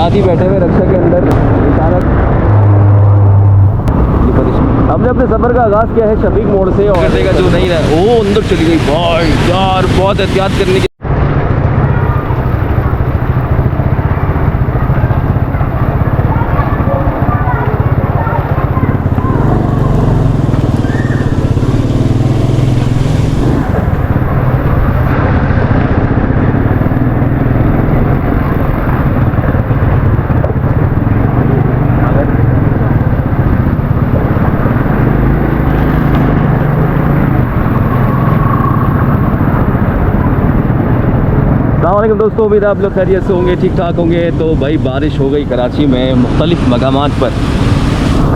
साथ ही बैठे हुए रक्षा के अंदर इशारा। हमने अपने सफ़र का आगाज़ किया है शफीक मोड़ से और देगा जो नहीं रहा वो अंदर चली गई। भाई यार बहुत एहतियात करने की। अस्सलामुअलैकुम दोस्तों, उम्मीद है आप लोग खैरियत से होंगे, ठीक ठाक होंगे। तो भाई बारिश हो गई कराची में मुख्तलिफ़ मकामात पर।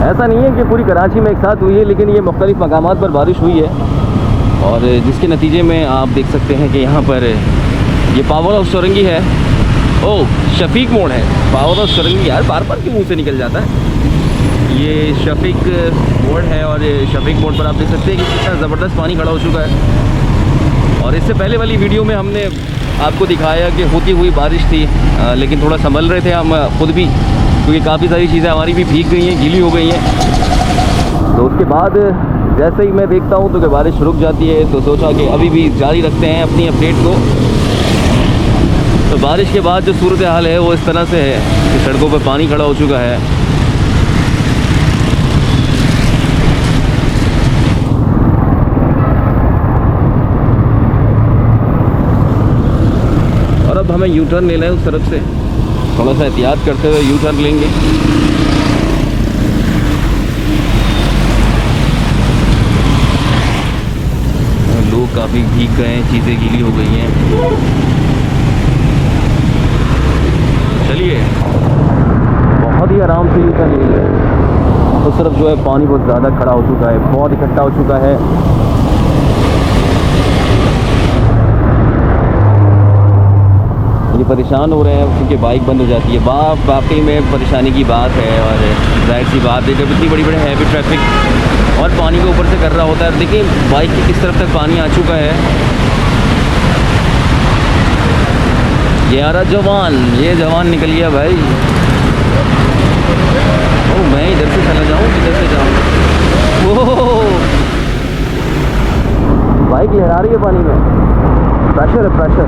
ऐसा नहीं है कि पूरी कराची में एक साथ हुई है, लेकिन ये मुख्तलिफ़ मकामात पर बारिश हुई है और जिसके नतीजे में आप देख सकते हैं कि यहाँ पर ये पावर हाउस चौरंगी है। ओह शफीक मोड़ है, पावर हाउस चौरंगी यार बार बार क्यों मुँह से निकल जाता है। ये शफीक मोड़ है और शफीक मोड़ पर आप देख सकते हैं कि कितना ज़बरदस्त पानी खड़ा हो चुका है। और इससे पहले वाली वीडियो में हमने आपको दिखाया कि होती हुई बारिश थी, लेकिन थोड़ा संभल रहे थे हम खुद भी, क्योंकि काफ़ी सारी चीज़ें हमारी भी भीग गई हैं, गीली हो गई हैं। तो उसके बाद जैसे ही मैं देखता हूँ तो कि बारिश रुक जाती है, तो सोचा कि अभी भी जारी रखते हैं अपनी अपडेट को। तो बारिश के बाद जो सूरत हाल है वो इस तरह से है कि सड़कों पर पानी खड़ा हो चुका है। और अब हमें यू टर्न लेना है उस तरफ से, थोड़ा सा एहतियात करते हुए यू टर्न लेंगे। लोग काफ़ी भीग गए हैं, चीज़ें गीली हो गई हैं। चलिए बहुत ही आराम से यू टर्न ले लिया। उस तरफ जो है पानी बहुत ज़्यादा खड़ा हो चुका है, बहुत इकट्ठा हो चुका है। ये परेशान हो रहे हैं क्योंकि बाइक बंद हो जाती है। वाकई में परेशानी की बात है और जाहिर सी बात है जब इतनी बड़ी बड़ी हैवी ट्रैफिक और पानी को ऊपर से कर रहा होता है। देखिए बाइक की किस तरफ तक पानी आ चुका है। ये आ रहा जवान, ये जवान निकल गया भाई। ओ मैं इधर से चला जाऊँ, किधर से जाऊँ? ओह बाइक लहरा रही है पानी में, प्रेशर है प्रेशर।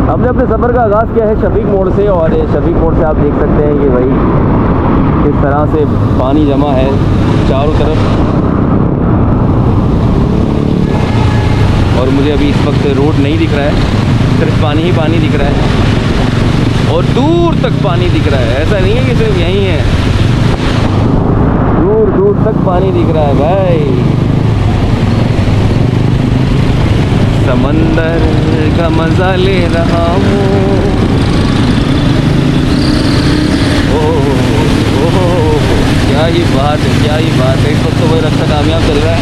हमने अपने सफ़र का आगाज़ किया है शफीक मोड़ से और शफीक मोड़ से आप देख सकते हैं कि भाई किस तरह से पानी जमा है चारों तरफ। और मुझे अभी इस वक्त रोड नहीं दिख रहा है, सिर्फ पानी ही पानी दिख रहा है और दूर तक पानी दिख रहा है। ऐसा नहीं है कि सिर्फ यहीं है, दूर दूर तक पानी दिख रहा है भाई। समंदर का मज़ा ले रहा हूँ। ओह क्या ही बात है, क्या ही बात है। इस वक्त तो वही रास्ता कामयाब चल रहा है,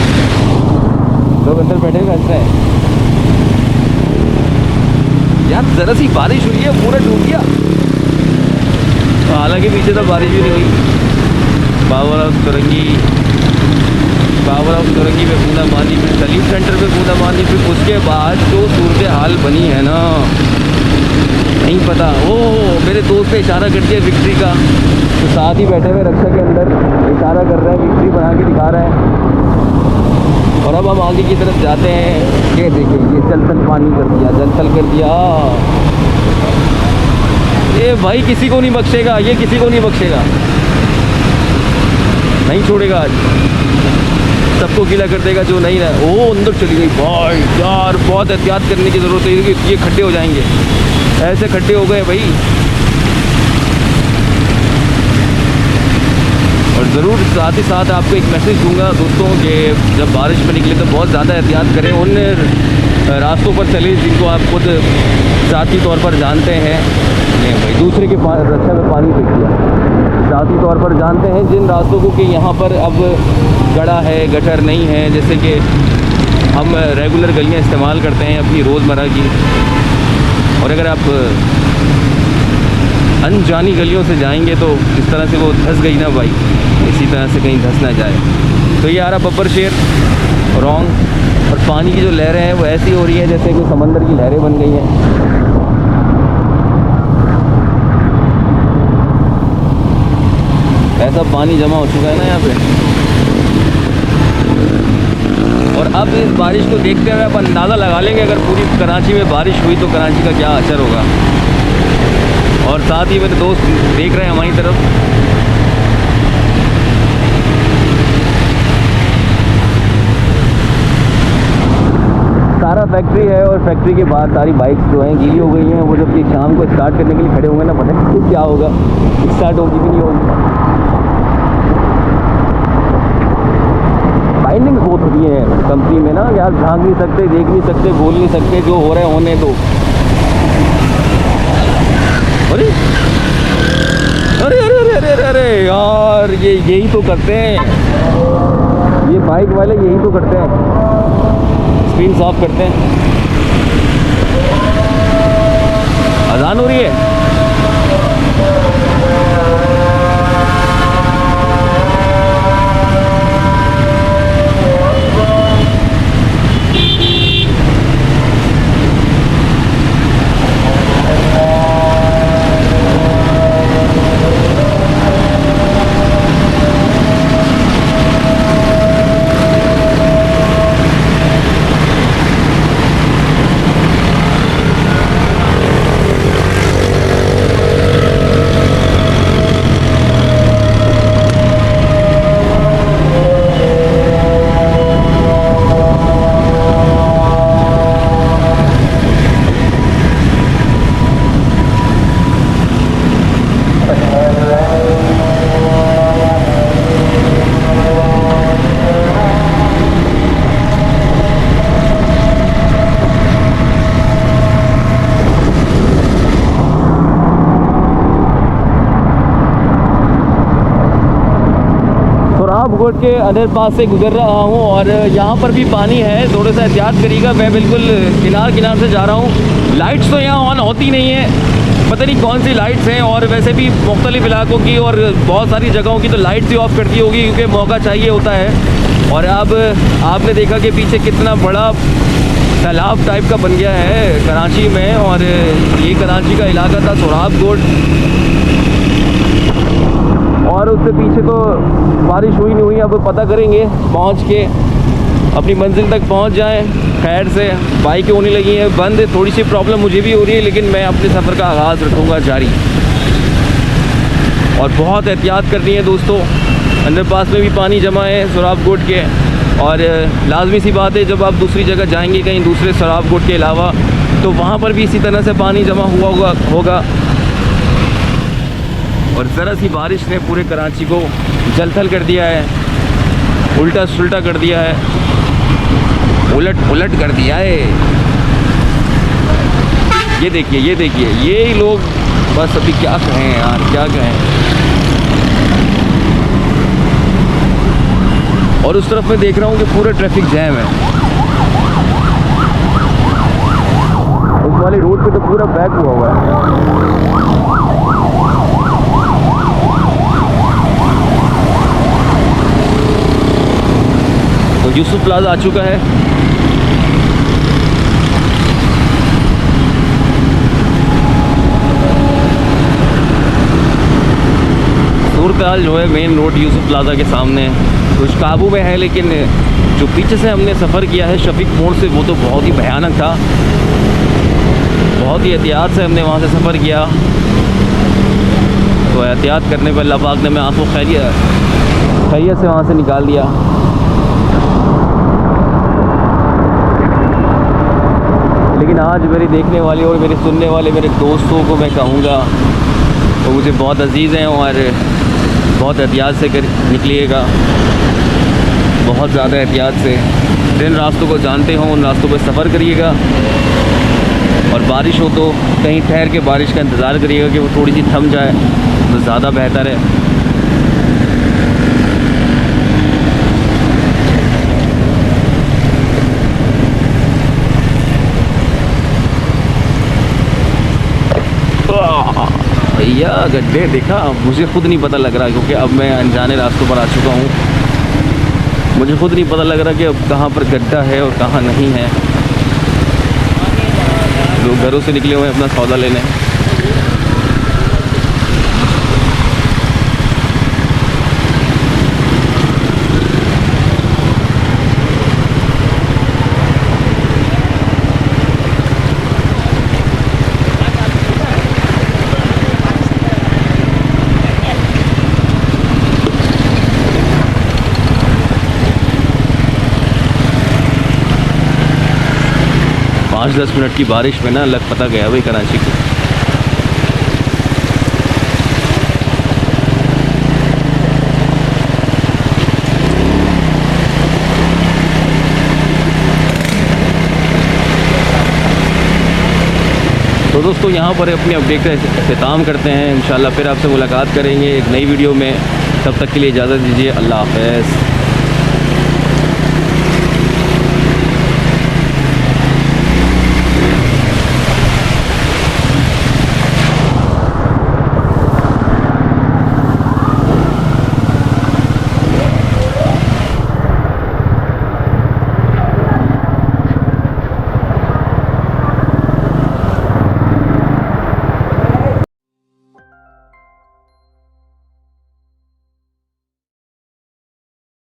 लोग अंदर बैठे हुए हंस रहे हैं। यार ज़रा सी बारिश हुई है पूरा डूब गया। तो हालांकि पीछे तो बारिश भी नहीं हुई। पावर हाउस चौरंगी पे बूंदा मानी, फिर सलीम सेंटर पे बूंदा मानी, फिर उसके बाद जो सूरत हाल बनी है ना नहीं पता। ओह मेरे दोस्त ने इशारा कर दिया विक्ट्री का, तो साथ ही बैठे हुए रक्षा के अंदर इशारा कर रहे हैं, विक्ट्री बना के दिखा रहा है। और अब हम आगे की तरफ जाते हैं। ये देखिए ये जलथल पानी कर दिया, जलथल कर दिया। ये भाई किसी को नहीं बख्शेगा, ये किसी को नहीं बख्शेगा, नहीं छोड़ेगा आज, सबको गीला कर देगा जो नहीं रहा। ओ अंदर चली गई। भाई यार बहुत एहतियात करने की ज़रूरत है क्योंकि ये खड्डे हो जाएंगे, ऐसे खड्डे हो गए भाई। और ज़रूर साथ ही साथ आपको एक मैसेज दूंगा दोस्तों कि जब बारिश में निकले तो बहुत ज़्यादा एहतियात करें, उन रास्तों पर चले जिनको आप खुद ज़ाती तौर पर जानते हैं। नहीं भाई दूसरे के रक्षा में पानी फेंक दिया। ज़ाती तौर पर जानते हैं जिन रास्तों को कि यहाँ पर अब गड़ा है, गटर नहीं है, जैसे कि हम रेगुलर गलियाँ इस्तेमाल करते हैं अपनी रोज़मर्रा की। और अगर आप अनजानी गलियों से जाएंगे तो इस तरह से वो धंस गई ना भाई, इसी तरह से कहीं धंस ना जाए। तो ये आ रहा बब्बर शेर रॉन्ग। और पानी की जो लहरें हैं वो ऐसी हो रही है जैसे कोई समंदर की लहरें बन गई हैं। सब पानी जमा हो चुका है ना यहाँ पे। और अब इस बारिश को देखते हुए आप अंदाज़ा लगा लेंगे अगर पूरी कराची में बारिश हुई तो कराची का क्या असर होगा। और साथ ही मेरे दोस्त देख रहे हैं हमारी तरफ। सारा फैक्ट्री है और फैक्ट्री के बाहर सारी बाइक्स जो हैं गीली हो गई हैं। वो जब ये शाम को स्टार्ट करने के लिए खड़े होंगे ना, पता नहीं क्या होगा, स्टार्ट होगी कि नहीं होगी। बाइंडिंग बहुत होती है कंपनी में ना, यार झांक नहीं सकते, देख नहीं सकते, बोल नहीं सकते, जो हो रहा है होने दो। अरे अरे अरे अरे अरे अरे यार, ये यही तो करते हैं, ये बाइक वाले यही तो करते हैं, स्क्रीन साफ करते हैं। अजान हो रही है। सोराबकोट के अंडरपास से गुजर रहा हूँ और यहाँ पर भी पानी है, थोड़ा सा एहतियात करिएगा। मैं बिल्कुल किनार से जा रहा हूँ। लाइट्स तो यहाँ ऑन होती नहीं है, पता नहीं कौन सी लाइट्स हैं। और वैसे भी मुख्तलिफ इलाकों की और बहुत सारी जगहों की तो लाइट्स ही ऑफ करती होगी क्योंकि मौका चाहिए होता है। और अब आपने देखा कि पीछे कितना बड़ा तालाब टाइप का बन गया है कराची में, और ये कराची का इलाका था सोराबकोट। और उससे पीछे तो बारिश हुई नहीं हुई। अब पता करेंगे पहुंच के, अपनी मंजिल तक पहुंच जाएं खैर से। बाइकें होने लगी हैं बंद, थोड़ी सी प्रॉब्लम मुझे भी हो रही है, लेकिन मैं अपने सफ़र का आगाज़ रखूँगा जारी। और बहुत एहतियात करनी है दोस्तों, अंडरपास में भी पानी जमा है सोराबकोट के। और लाजमी सी बात है, जब आप दूसरी जगह जाएंगे कहीं दूसरे सोराबकोट के अलावा, तो वहाँ पर भी इसी तरह से पानी जमा हुआ होगा। और ज़रा सी बारिश ने पूरे कराची को जलथल कर दिया है, उल्टा सुल्टा कर दिया है, उलट पुलट कर दिया है। ये देखिए ये लोग, बस अभी क्या कहें यार, क्या कहें। और उस तरफ मैं देख रहा हूँ कि पूरा ट्रैफिक जैम है। उस वाली रोड पे तो पूरा बैक हुआ है। तो यूसुफ प्लाजा आ चुका है। सूरत हाल जो है मेन रोड यूसुफ प्लाजा के सामने कुछ काबू में है, लेकिन जो पीछे से हमने सफ़र किया है शफीक मोड़ से, वो तो बहुत ही भयानक था। बहुत ही एहतियात से हमने वहाँ से सफ़र किया। तो एहतियात करने पर अल्लाह पाक ने मैं आपको खैरियत से वहाँ से निकाल दिया। लेकिन आज मेरी देखने वाले और मेरे सुनने वाले मेरे दोस्तों को मैं कहूँगा, वो मुझे बहुत अजीज़ हैं और बहुत एहतियात से निकलिएगा, बहुत ज़्यादा एहतियात से। जिन रास्तों को जानते हो उन रास्तों पर सफ़र करिएगा। और बारिश हो तो कहीं ठहर के बारिश का इंतज़ार करिएगा कि वो थोड़ी सी थम जाए तो ज़्यादा बेहतर है। भैया गड्ढे देखा, मुझे खुद नहीं पता लग रहा, क्योंकि अब मैं अनजाने रास्तों पर आ चुका हूँ। मुझे खुद नहीं पता लग रहा कि अब कहाँ पर गड्ढा है और कहाँ नहीं है। लोग घरों से निकले हुए हैं अपना सौदा लेने। 5-10 मिनट की बारिश में ना लग पता गया भाई कराची को। तो दोस्तों यहाँ पर अपनी अपडेट का इख्तिताम करते हैं। इंशाल्लाह फिर आपसे मुलाकात करेंगे एक नई वीडियो में। तब तक के लिए इजाज़त दीजिए। अल्लाह हाफ़िज़।